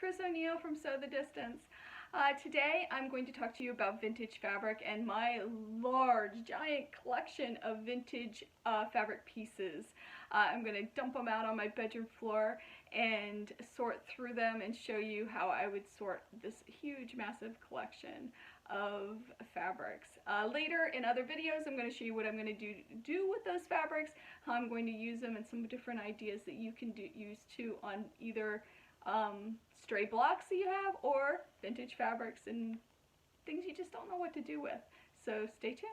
Chris O'Neill from Sew the Distance. Today I'm going to talk to you about vintage fabric and my large, giant collection of vintage fabric pieces. I'm going to dump them out on my bedroom floor and sort through them and show you how I would sort this huge, massive collection of fabrics. Later in other videos I'm going to show you what I'm going to do with those fabrics, how I'm going to use them, and some different ideas that you can use too on either stray blocks that you have or vintage fabrics and things you just don't know what to do with. So stay tuned.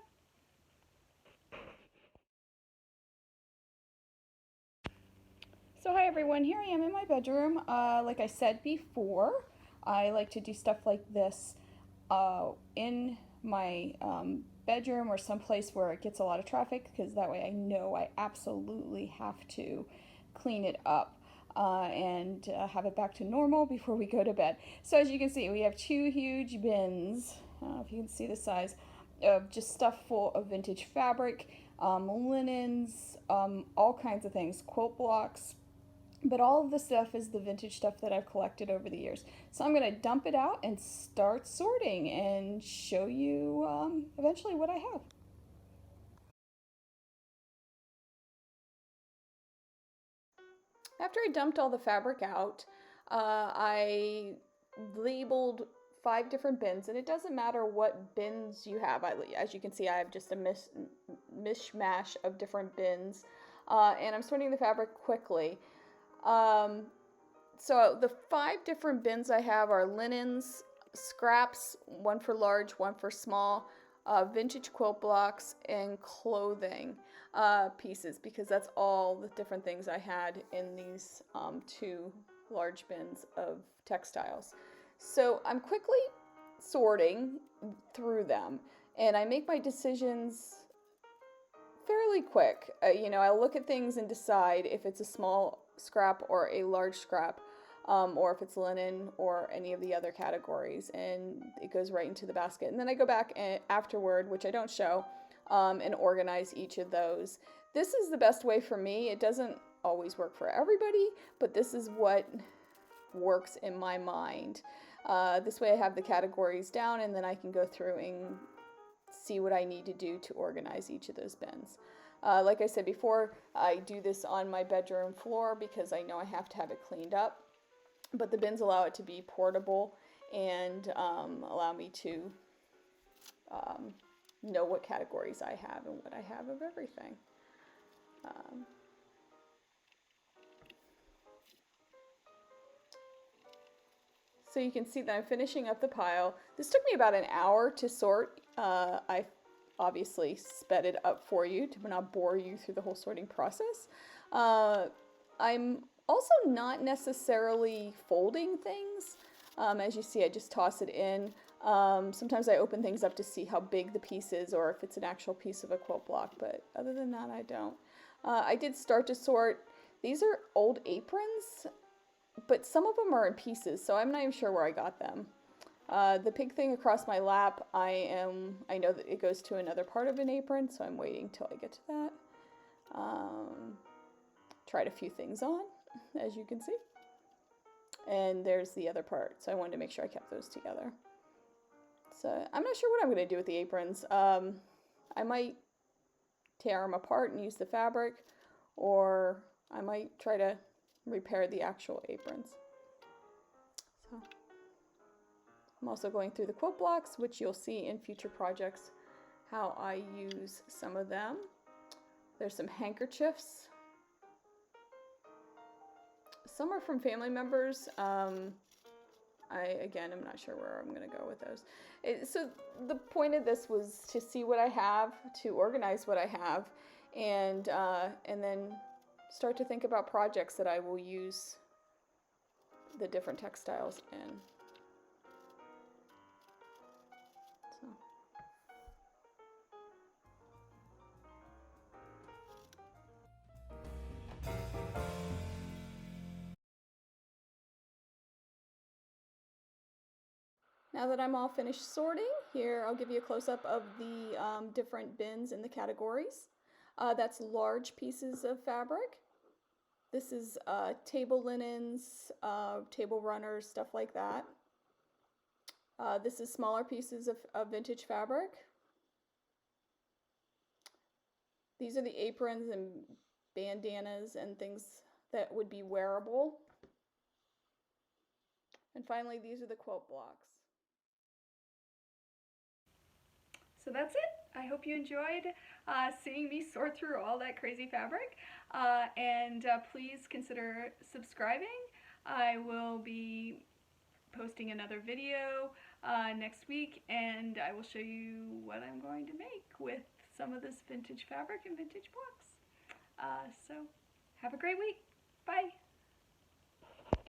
So hi everyone, here I am in my bedroom. Like I said before, I like to do stuff like this in my bedroom or someplace where it gets a lot of traffic, because that way I know I absolutely have to clean it up and have it back to normal before we go to bed. So as you can see, we have two huge bins, I don't know if you can see the size, of just stuff full of vintage fabric, linens, all kinds of things, quilt blocks. But all of the stuff is the vintage stuff that I've collected over the years. So I'm going to dump it out and start sorting and show you eventually what I have. After I dumped all the fabric out, I labeled 5 different bins, and it doesn't matter what bins you have. As you can see, I have just a mishmash of different bins, and I'm sorting the fabric quickly. So the 5 different bins I have are linens, scraps, one for large, one for small, vintage quilt blocks, and clothing pieces, because that's all the different things I had in these 2 large bins of textiles. So I'm quickly sorting through them, and I make my decisions fairly quick. I look at things and decide if it's a small scrap or a large scrap, or if it's linen or any of the other categories, and it goes right into the basket. And then I go back afterward, which I don't show, and organize each of those. This is the best way for me. It doesn't always work for everybody, but this is what works in my mind. This way I have the categories down, and then I can go through and see what I need to do to organize each of those bins. Like I said before, I do this on my bedroom floor because I know I have to have it cleaned up, but the bins allow it to be portable and allow me to know what categories I have and what I have of everything. So you can see that I'm finishing up the pile. This took me about an hour to sort. I obviously sped it up for you to not bore you through the whole sorting process. I'm also not necessarily folding things. As you see, I just toss it in. Sometimes I open things up to see how big the piece is or if it's an actual piece of a quilt block, but other than that, I don't. I did start to sort. These are old aprons, but some of them are in pieces, so I'm not even sure where I got them. The pig thing across my lap, I know that it goes to another part of an apron, so I'm waiting till I get to that. Tried a few things on, as you can see. And there's the other part, so I wanted to make sure I kept those together. So I'm not sure what I'm going to do with the aprons. I might tear them apart and use the fabric, or I might try to repair the actual aprons. So I'm also going through the quilt blocks, which you'll see in future projects how I use some of them. There's some handkerchiefs. Some are from family members. Again, I'm not sure where I'm going to go with those. So the point of this was to see what I have, to organize what I have, and then start to think about projects that I will use the different textiles in. So. Now that I'm all finished sorting, here I'll give you a close-up of the different bins in the categories. That's large pieces of fabric. This is table linens, table runners, stuff like that. This is smaller pieces of vintage fabric. These are the aprons and bandanas and things that would be wearable. And finally, these are the quilt blocks. So that's it. I hope you enjoyed seeing me sort through all that crazy fabric. And please consider subscribing. I will be posting another video next week, and I will show you what I'm going to make with some of this vintage fabric and vintage blocks. So have a great week. Bye.